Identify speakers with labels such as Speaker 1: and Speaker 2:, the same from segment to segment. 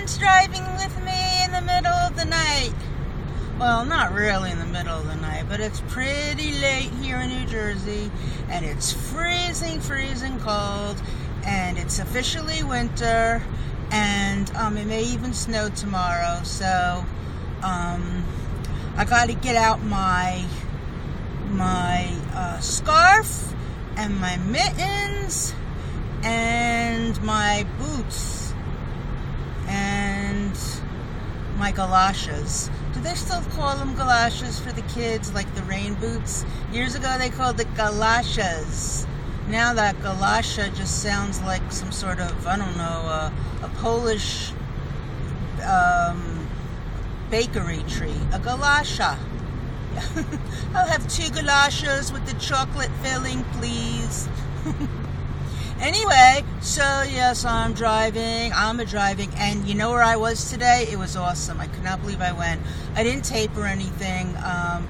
Speaker 1: friends driving with me in the middle of the night. Well, not really in the middle of the night, but it's pretty late here in New Jersey, and it's freezing cold, and it's officially winter, and it may even snow tomorrow, so I gotta get out my scarf and my mittens and my boots and my galoshes. Do they still call them galoshes for the kids, like the rain boots? Years ago they called it galoshes. Now that galosha just sounds like some sort of, I don't know, a Polish bakery treat. A galosha. I'll have 2 galoshes with the chocolate filling, please. Anyway, so yes, I'm driving, and you know where I was today? It was awesome. I could not believe I went. I didn't tape or anything,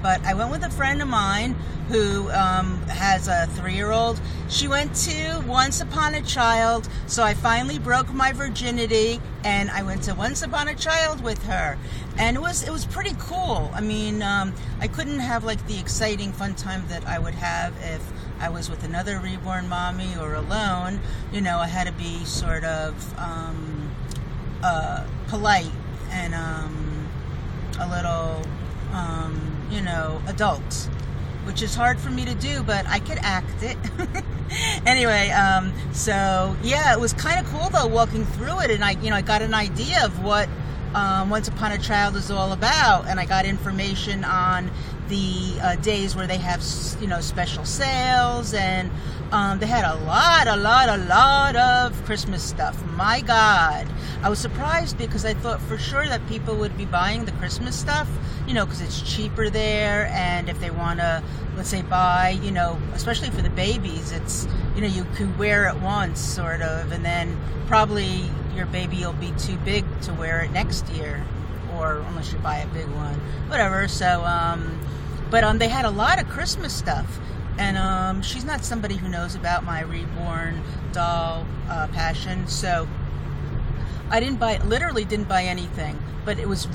Speaker 1: but I went with a friend of mine who has a 3-year-old. She went to Once Upon a Child, so I finally broke my virginity, and I went to Once Upon a Child with her. And it was pretty cool. I mean, I couldn't have like the exciting fun time that I would have if I was with another reborn mommy or alone. You know, I had to be sort of polite and a little, adult, which is hard for me to do, but I could act it. Anyway, so yeah, it was kind of cool though walking through it, and I got an idea of what Once Upon a Child is all about, and I got information on the days where they have, special sales, and they had a lot of Christmas stuff. My God, I was surprised because I thought for sure that people would be buying the Christmas stuff, because it's cheaper there, and if they want to, let's say, buy, especially for the babies, it's, you could wear it once, sort of, and then probably your baby will be too big to wear it next year, or unless you buy a big one, whatever. So, but they had a lot of Christmas stuff, and she's not somebody who knows about my reborn doll passion, so I literally didn't buy anything, but it was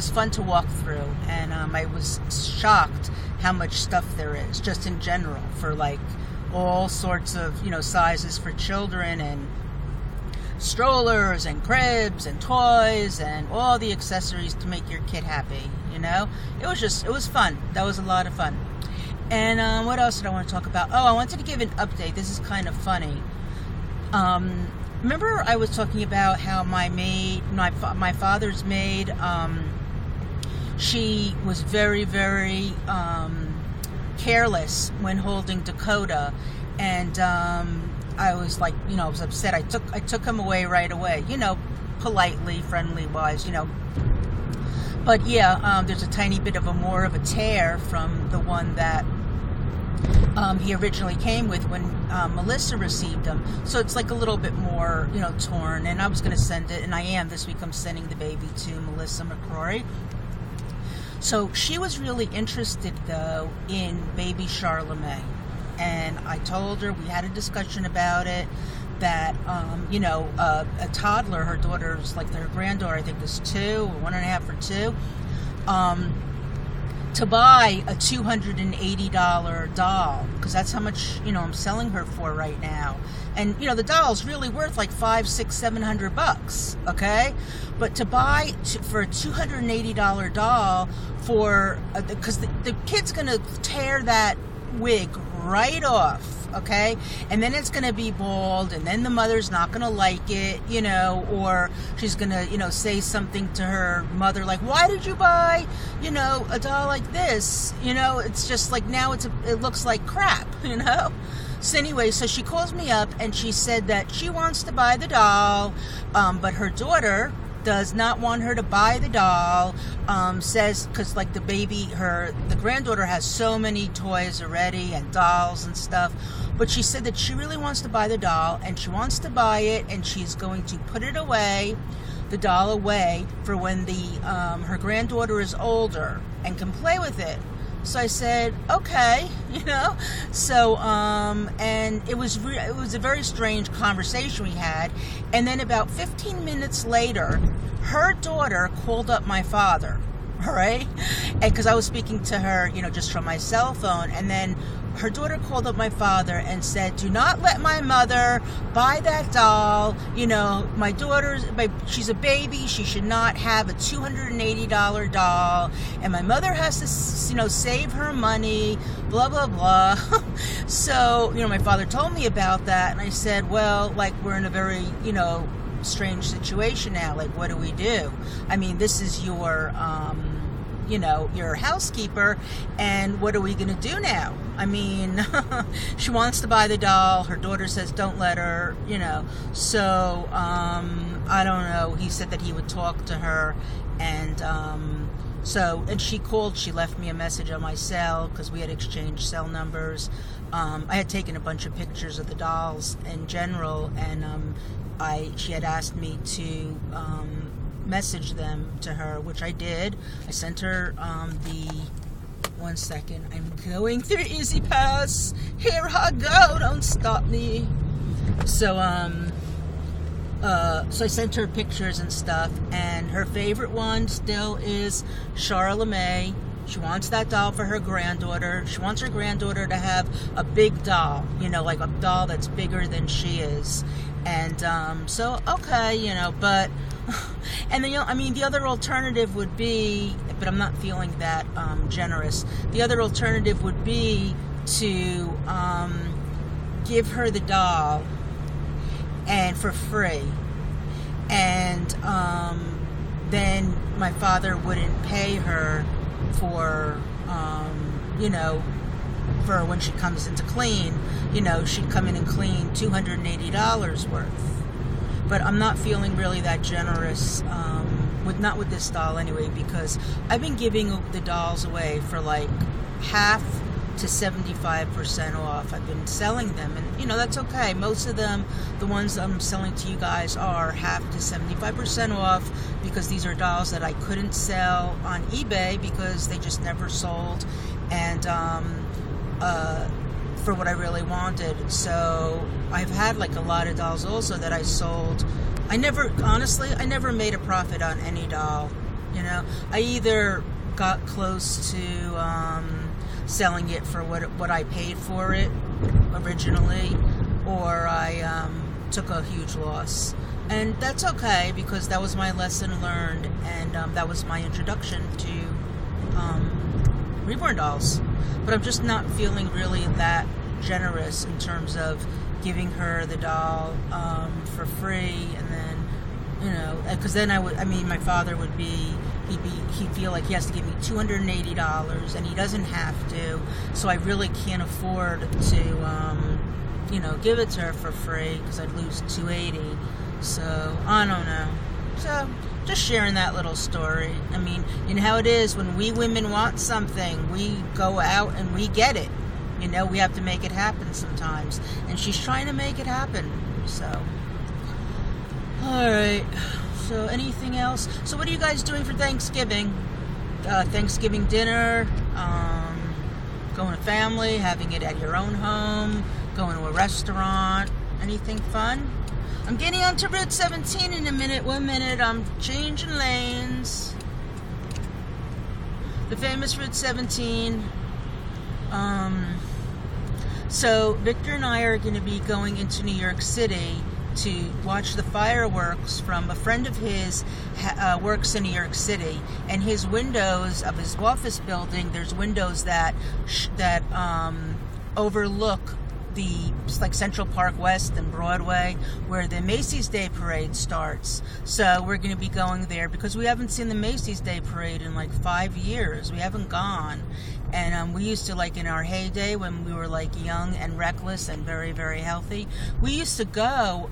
Speaker 1: fun to walk through, and I was shocked how much stuff there is, just in general, for like all sorts of, sizes for children, and strollers and cribs and toys and all the accessories to make your kid happy. It was fun. That was a lot of fun. And what else did I want to talk about? Oh, I wanted to give an update. This is kind of funny. Remember I was talking about how my father's maid, she was very, very careless when holding Dakota, and I was like, I was upset. I took him away right away, politely, friendly wise, But yeah, there's a tiny bit of more of a tear from the one that he originally came with when Melissa received him. So it's like a little bit more, torn. And I was going to send it, and I am. This week I'm sending the baby to Melissa McCrory. So she was really interested, though, in baby Charlemagne. And I told her, we had a discussion about it, that, a toddler, her daughter's, like her granddaughter, I think was 2, or 1.5 or 2, to buy a $280 doll, because that's how much, I'm selling her for right now. And, the doll's really worth like $500, $600, $700, okay? But to buy for a $280 doll because the kid's going to tear that wig right off, okay? And then it's going to be bald, and then the mother's not going to like it, or she's going to, say something to her mother like, why did you buy, a doll like this? It's just like, now it looks like crap, So anyway, so she calls me up, and she said that she wants to buy the doll, but her daughter does not want her to buy the doll, says, because like the granddaughter has so many toys already and dolls and stuff, but she said that she really wants to buy the doll, and she wants to buy it, and she's going to put it away, the doll away, for when her granddaughter is older and can play with it. So I said, okay, So, and it was a very strange conversation we had. And then about 15 minutes later, her daughter called up my father, all right? And because I was speaking to her, just from my cell phone. And then her daughter called up my father and said, do not let my mother buy that doll. My daughter's, she's a baby. She should not have a $280 doll. And my mother has to, save her money, blah, blah, blah. So, my father told me about that. And I said, well, we're in a very, strange situation now. What do we do? I mean, this is your, your housekeeper, and what are we going to do now? I mean, she wants to buy the doll. Her daughter says, don't let her, So, I don't know. He said that he would talk to her, and and she called. She left me a message on my cell because we had exchanged cell numbers. I had taken a bunch of pictures of the dolls in general, and she had asked me to message them to her, which I did. I sent her one second, I'm going through Easy Pass. Here I go, don't stop me. So so I sent her pictures and stuff, and her favorite one still is Charlemagne. She wants that doll for her granddaughter. She wants her granddaughter to have a big doll, a doll that's bigger than she is. And so, okay, but, and then, the other alternative would be, but I'm not feeling that generous. The other alternative would be to give her the doll and for free. And then my father wouldn't pay her for, for when she comes in to clean, she'd come in and clean $280 worth. But I'm not feeling really that generous, not with this doll anyway, because I've been giving the dolls away for half to 75% off. I've been selling them, and that's okay. Most of them, the ones I'm selling to you guys, are half to 75% off, because these are dolls that I couldn't sell on eBay because they just never sold, and for what I really wanted. So I've had a lot of dolls also that I sold. I never made a profit on any doll. I either got close to selling it for what I paid for it originally, or I took a huge loss. And that's okay, because that was my lesson learned, and that was my introduction to reborn dolls. But I'm just not feeling really that generous in terms of giving her the doll for free, and then, because then my father would he'd feel like he has to give me $280, and he doesn't have to, so I really can't afford to, give it to her for free, because I'd lose $280, so, I don't know. So, just sharing that little story. I mean, you know how it is, when we women want something, we go out and we get it. We have to make it happen sometimes. And she's trying to make it happen. So, alright. So, anything else? So, what are you guys doing for Thanksgiving? Thanksgiving dinner, going to family, having it at your own home, going to a restaurant, anything fun? I'm getting onto Route 17 in a minute. 1 minute, I'm changing lanes. The famous Route 17. So Victor and I are going to be going into New York City to watch the fireworks from a friend of his works in New York City, and his windows of his office building, there's windows that overlook the Central Park West and Broadway, where the Macy's Day Parade starts. So we're going to be going there because we haven't seen the Macy's Day Parade in 5 years. We haven't gone. And we used to, in our heyday, when we were young and reckless and very, very healthy, we used to go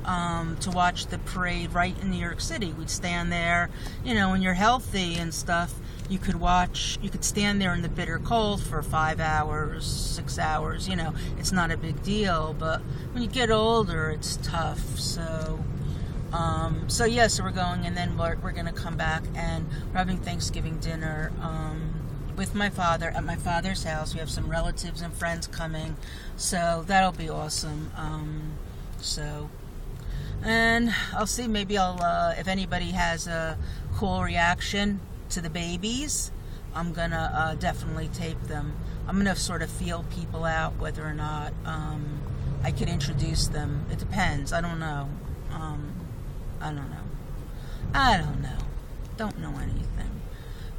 Speaker 1: to watch the parade right in New York City. We'd stand there, when you're healthy and stuff, you could stand there in the bitter cold for 5 hours, 6 hours, it's not a big deal. But when you get older, it's tough. So we're going, and then we're going to come back, and we're having Thanksgiving dinner with my father at my father's house. We have some relatives and friends coming, so that'll be awesome. And I'll see, maybe I'll, if anybody has a cool reaction to the babies, I'm gonna definitely tape them. I'm gonna sort of feel people out whether or not I could introduce them. It depends. I don't know. I don't know. Don't know anything.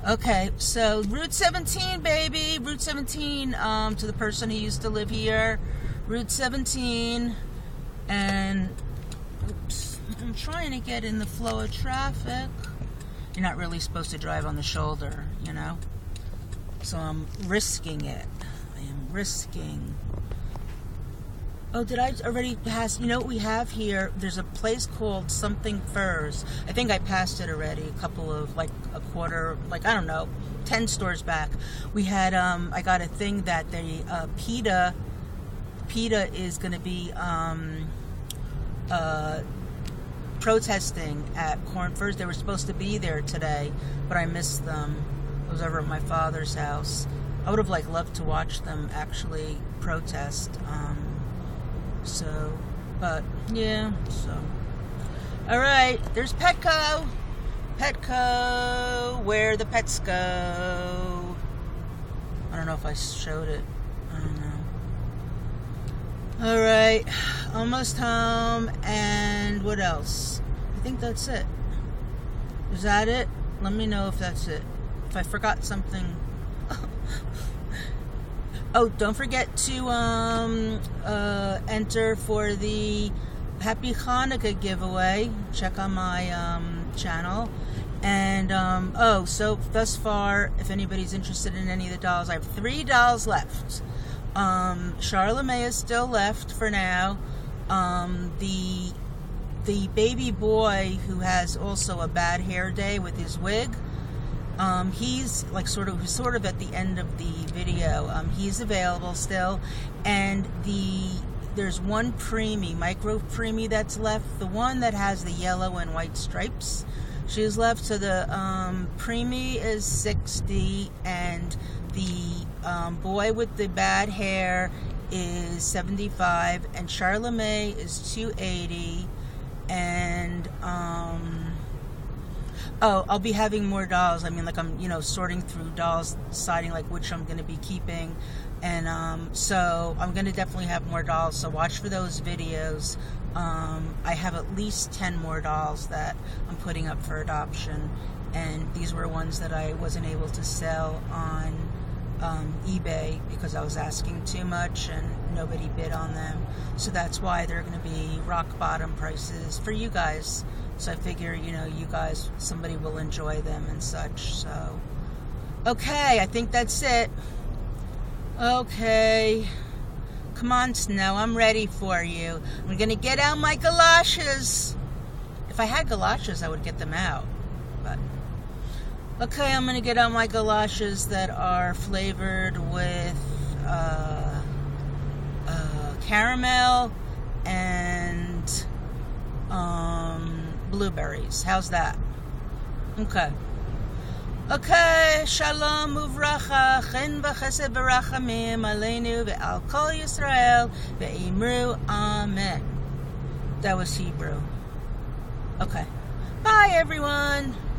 Speaker 1: Okay, so Route 17, baby. Route 17, to the person who used to live here. Route 17, and oops, I'm trying to get in the flow of traffic. You're not really supposed to drive on the shoulder, you know? So I'm risking it. I am risking. Oh, did I already pass? You know what we have here? There's a place called Something Furs. I think I passed it already. A couple of, like, a quarter, like, I don't know, 10 stores back. We had, I got a thing that the PETA is going to be protesting at Corn Furs. They were supposed to be there today, but I missed them. I was over at my father's house. I would have, like, loved to watch them actually protest. But yeah, so. All right, there's Petco. Petco, where the pets go. I don't know if I showed it. I don't know. All right, almost home. And what else? I think that's it. Is that it? Let me know if that's it. If I forgot something. Oh, don't forget to enter for the Happy Hanukkah giveaway. Check on my channel. And, so thus far, if anybody's interested in any of the dolls, I have 3 dolls left. Charlemagne is still left for now. The baby boy who has also a bad hair day with his wig, he's like sort of at the end of the video. He's available still, and there's one preemie, micro preemie that's left. The one that has the yellow and white stripes, she's left. So the preemie is $60, and the boy with the bad hair is $75, and Charlemagne is $280, and oh, I'll be having more dolls. I mean, like, I'm, sorting through dolls, deciding, like, which I'm going to be keeping. And so I'm going to definitely have more dolls. So watch for those videos. I have at least 10 more dolls that I'm putting up for adoption. And these were ones that I wasn't able to sell on eBay because I was asking too much and nobody bid on them. So that's why they're going to be rock bottom prices for you guys. So I figure, you guys, somebody will enjoy them and such. So, okay, I think that's it. Okay. Come on, Snow, I'm ready for you. I'm going to get out my galoshes. If I had galoshes, I would get them out. But, okay, I'm going to get out my galoshes that are flavored with caramel and blueberries. How's that? Okay. Okay, shalom uvracha, chen v'chesed v'rachamim aleinu ve'al kol Yisrael ve'imru amen. That was Hebrew. Okay. Bye, everyone.